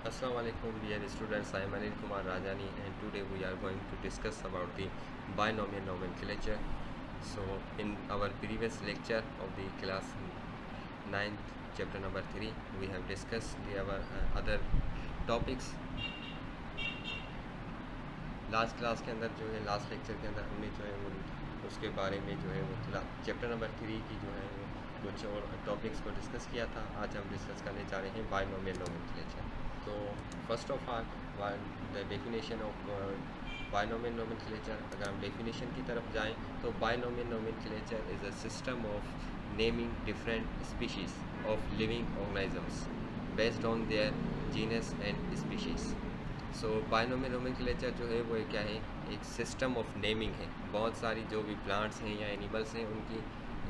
Assalamu alaikum dear students. I am Anil Kumar Rajani and today we are going to discuss about the binomial nomenclature. So in our previous lecture of the class 9th chapter number 3 we have discussed our other topics. Last class के अंदर जो है last lecture के अंदर हमने जो है वो उसके बारे में जो है वो चैप्टर नंबर 3 की जो है वो कुछ और टॉपिक्स को डिस्कस किया था। आज हम डिस्कस करने जा रहे हैं बायनोमियल नोमेनक्लेचर। तो first of all the definition of binomial nomenclature, अगर हम डेफिनेशन की तरफ जाएं तो binomial nomenclature is a system of naming different species of living organisms based on their genus and species. So binomial nomenclature जो है वो क्या है, एक सिस्टम ऑफ नेमिंग है। बहुत सारी जो भी प्लांट्स हैं या एनिमल्स हैं उनकी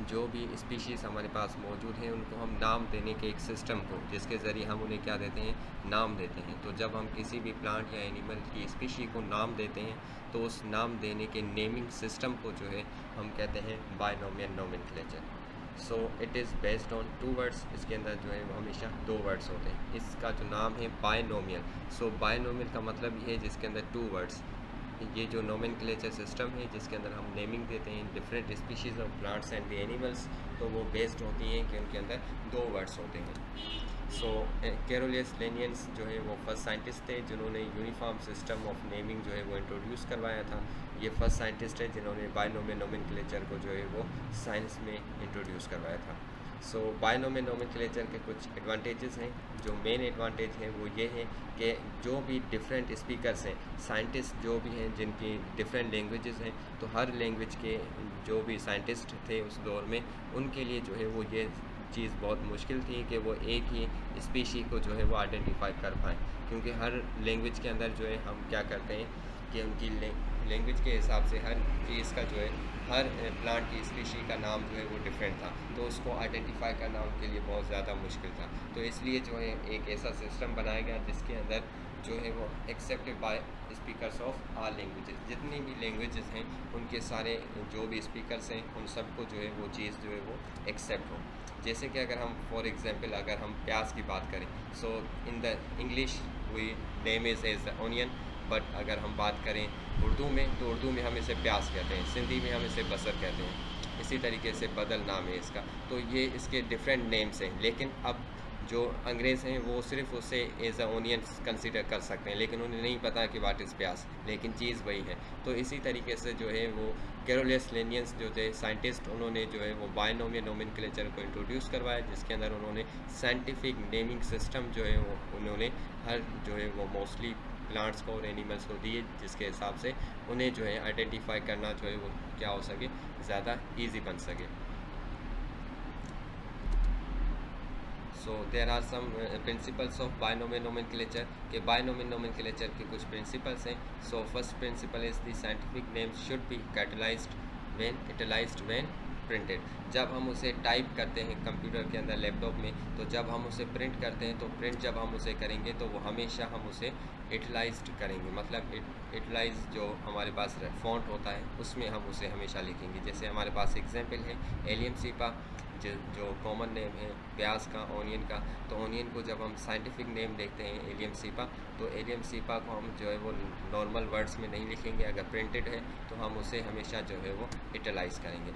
जो भी स्पीशीज़ हमारे पास मौजूद हैं उनको हम नाम देने के एक सिस्टम को, जिसके ज़रिए हम उन्हें क्या देते हैं, नाम देते हैं। तो जब हम किसी भी प्लांट या एनिमल की स्पीशी को नाम देते हैं तो उस नाम देने के नेमिंग सिस्टम को जो है हम कहते हैं binomial nomenclature. So it is based on 2 words. इसके अंदर जो है वो हमेशा 2 वर्ड्स होते हैं। इसका जो नाम है बायनोमियल, सो बायनोमियल का मतलब ये है जिसके अंदर 2 वर्ड्स। ये जो नोमेनक्लेचर सिस्टम है जिसके अंदर हम नेमिंग देते हैं different species of plants and the animals, तो वो बेस्ड होती हैं कि उनके अंदर 2 वर्ड्स होते हैं। सो कैरोलियस लिनियंस जो है वो फर्स्ट साइंटिस्ट थे जिन्होंने यूनिफॉर्म सिस्टम ऑफ नेमिंग जो है वो इंट्रोड्यूस करवाया था। ये फर्स्ट साइंटिस्ट है जिन्होंने बायनोमियल नोमेनक्लेचर को जो है वो साइंस में इंट्रोड्यूस करवाया था। सो बायनोमियल नोमेनक्लेचर के कुछ एडवांटेजेस हैं। जो मेन एडवांटेज है वो ये है कि जो भी डिफरेंट स्पीकर्स हैं, साइंटिस्ट जो भी हैं जिनकी डिफरेंट लैंग्वेजेस हैं, तो हर लैंग्वेज के जो भी साइंटिस्ट थे उस दौर में उनके लिए जो है वो ये चीज़ बहुत मुश्किल थी कि वो एक ही स्पीशी को जो है वो आइडेंटिफाई कर पाएँ, क्योंकि हर लैंग्वेज के अंदर जो है हम क्या करते हैं कि उनकी लैंग्वेज के हिसाब से हर चीज़ का जो है हर प्लांट की स्पीशी का नाम जो है वो डिफरेंट था, तो उसको आइडेंटिफाई करना उनके लिए बहुत ज़्यादा मुश्किल था। तो इसलिए जो है एक ऐसा सिस्टम बनाया गया जिसके अंदर जो है वो accepted by speakers of all languages. जितनी भी लैंग्वेजेस हैं उनके सारे जो भी स्पीकर्स हैं उन सबको जो है वो चीज़ जो है वो एक्सेप्ट हो। जैसे कि अगर हम फॉर एग्जांपल अगर हम प्याज की बात करें, so in the English we name is as onion, but अगर हम बात करें उर्दू में तो उर्दू में हम इसे प्याज कहते हैं, सिंधी में हम इसे बसर कहते हैं। इसी तरीके से बदल नाम है इसका। तो ये इसके डिफरेंट नेम्स हैं, लेकिन अब जो अंग्रेज़ हैं वो सिर्फ उसे एज अ ओनियन कंसिडर कर सकते हैं, लेकिन उन्हें नहीं पता कि वाट इज़ प्याज, लेकिन चीज़ वही है। तो इसी तरीके से जो है वो कैरोलियस लिनियंस जो थे साइंटिस्ट, उन्होंने जो है वो बायनोमियल नोमेनक्लेचर को इंट्रोड्यूस करवाया, जिसके अंदर उन्होंने साइंटिफिक नेमिंग सिस्टम जो है वो उन्होंने हर जो है वो मोस्टली प्लांट्स को और एनिमल्स को दिए, जिसके हिसाब से उन्हें जो है आइडेंटिफाई करना जो है वो क्या हो सके, ज़्यादा ईजी बन सके। So there are some principles of binomial nomenclature के बायनोमियल नोमेनक्लेचर के कुछ प्रिंसिपल्स हैं। So first principle is the scientific names should be capitalised when italicised when printed. जब हम उसे टाइप करते हैं कंप्यूटर के अंदर, लैपटॉप में, तो जब हम उसे प्रिंट करते हैं तो प्रिंट जब हम उसे करेंगे तो वो हमेशा हम उसे इटलाइज्ड करेंगे, मतलब इटलाइज जो हमारे पास फॉन्ट होता है उसमें हम उसे हमेशा लिखेंगे। जैसे हमारे पास एग्जांपल है एलियम सीपा, जो कॉमन नेम है प्याज का, ओनियन का। तो ओनियन को जब हम साइंटिफिक नेम देखते हैं एलियम सीपा, तो एलियम सीपा को हम जो है वो नॉर्मल वर्ड्स में नहीं लिखेंगे, अगर प्रिंटेड है तो हम उसे हमेशा जो है वो इटलाइज करेंगे।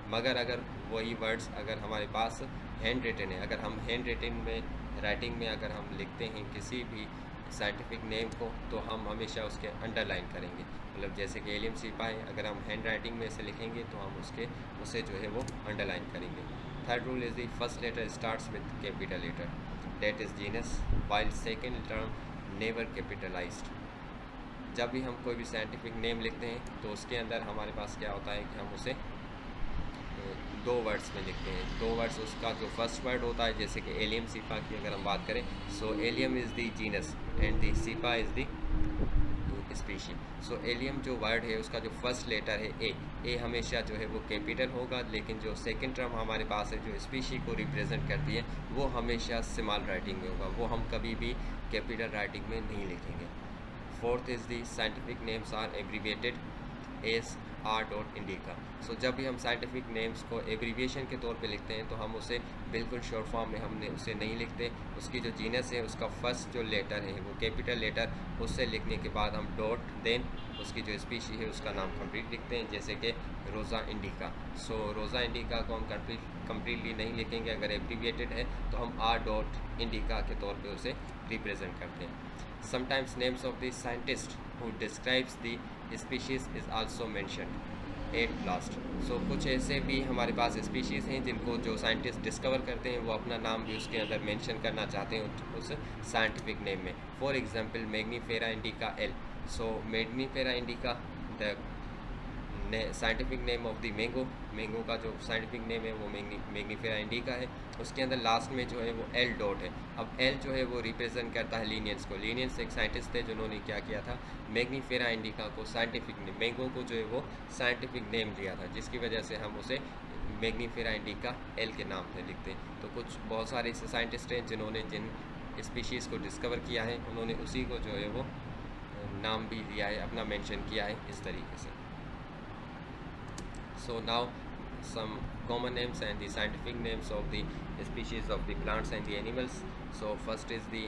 मगर अगर वही वर्ड्स अगर हमारे पास हैंड रिटन है, अगर हम हैंड रिटन में राइटिंग में अगर हम लिखते हैं किसी भी साइंटिफिक नेम को, तो हम हमेशा उसके अंडरलाइन करेंगे। मतलब जैसे कि एलियम सीपा है, अगर हम हैंड राइटिंग में से लिखेंगे तो हम उसे जो है वो अंडरलाइन करेंगे। Third rule is the first letter starts with capital letter, that is genus, while second term never capitalized. जब भी हम कोई भी साइंटिफिक नेम लिखते हैं तो उसके अंदर हमारे पास क्या होता है कि हम उसे 2 वर्ड्स में लिखते हैं। 2 वर्ड्स, उसका जो फर्स्ट वर्ड होता है, जैसे कि एलियम सीपा की अगर हम बात करें, so allium is the genus and the cepa is the species. So allium जो वर्ड है उसका जो फर्स्ट लेटर है ए हमेशा जो है वो कैपिटल होगा, लेकिन जो सेकंड टर्म हमारे पास है जो स्पीशी को रिप्रेजेंट करती है वो हमेशा स्मॉल राइटिंग में होगा, वो हम कभी भी कैपिटल राइटिंग में नहीं लिखेंगे। Fourth is the scientific names are abbreviated as R dot indica. So जब भी हम साइंटिफिक नेम्स को एब्रीविएशन के तौर पे लिखते हैं तो हम उसे बिल्कुल शॉर्ट फॉर्म में हमने उसे नहीं लिखते, उसकी जो जीनस है उसका फर्स्ट जो लेटर है वो कैपिटल लेटर, उससे लिखने के बाद हम डॉट, देन उसकी जो स्पीशी है उसका नाम कंप्लीट लिखते हैं, जैसे कि रोज़ा इंडिका। सो रोज़ा इंडिका को हम कंप्लीटली नहीं लिखेंगे, अगर एब्रीविएटेड है तो हम आर डॉट इंडिका के तौर पे उसे रिप्रेजेंट करते हैं। Sometimes names of the scientist who describes the species is also mentioned at last. So कुछ ऐसे भी हमारे पास स्पीशीज़ हैं जिनको जो साइंटिस्ट डिस्कवर करते हैं वो अपना नाम भी उसके अंदर मेंशन करना चाहते हैं उस साइंटिफिक नेम में। For example Mangifera indica L. So Mangifera indica the scientific name of the mango, mango का जो साइंटिफिक नेम है वो मैग्नीफेरा इंडिका है। उसके अंदर लास्ट में जो है वो एल डॉट है। अब एल जो है वो रिप्रेजेंट करता है लीनियंस को। लीनियंस एक साइंटिस्ट थे जिन्होंने क्या किया था, मैग्नीफेरा इंडिका को साइंटिफिक नेम, मैंगो को जो है वो साइंटिफिक नेम दिया था, जिसकी वजह से हम उसे मैग्नीफेरा इंडिका एल के नाम से लिखते हैं। तो कुछ बहुत सारे ऐसे साइंटिस्ट हैं जिन्होंने जिन स्पीशीज़ को डिस्कवर किया है उन्होंने उसी को जो है वो नाम भी दिया है, अपना मेंशन किया है इस तरीके से। So now some common names and the scientific names of the species of the plants and the animals. So first is the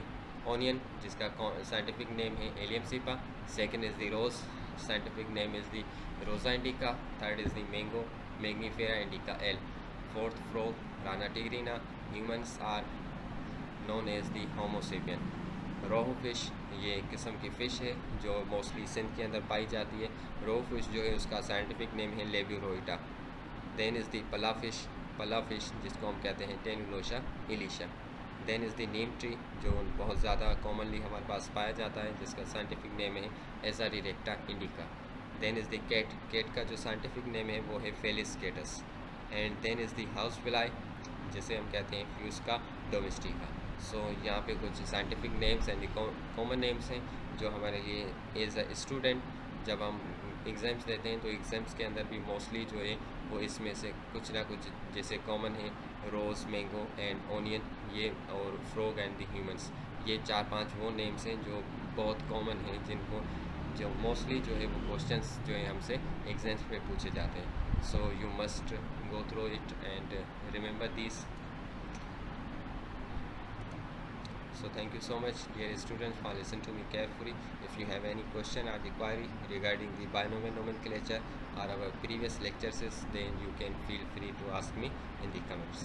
onion, जिसका scientific name है Allium cepa. Second is the rose, scientific name is the Rosa indica. Third is the mango, Magnifera indica L. Fourth frog, Rana tigrina. Humans are known as the Homo sapien. Rohu fish, ये एक किस्म की fish है जो mostly Sindh के अंदर पाई जाती है। रोहू फिश जो है उसका साइंटिफिक नेम है लेब्यूरोइटा। देन इज़ दी पला फिश जिसको हम कहते हैं tenualosa ilisha. Then is the neem tree जो बहुत ज़्यादा कॉमनली हमारे पास पाया जाता है, जिसका साइंटिफिक नेम है azadirachta indica. Then is the cat का जो साइंटिफिक नेम है वो है felis catus. And then is the house fly जिसे हम कहते हैं फ्यूस्का डोमेस्टिका। सो यहाँ पे कुछ scientific names and common names हैं जो हमारे लिए एज अ स्टूडेंट जब हम एग्ज़ाम्स देते हैं तो एग्ज़ाम्स के अंदर भी मोस्टली जो है वो इसमें से कुछ ना कुछ जैसे कॉमन है रोज़, मैंगो एंड ओनियन, ये और फ्रॉग एंड द ह्यूमंस, ये 4-5 वो नेम्स हैं जो बहुत कॉमन हैं, जिनको जो मोस्टली जो है वो क्वेश्चंस जो है हमसे एग्ज़ाम्स में पूछे जाते हैं। So you must go through it and remember this. So thank you so much dear students for listening to me carefully. If you have any question or query regarding the binomial nomenclature or our previous lectures, then you can feel free to ask me in the comments.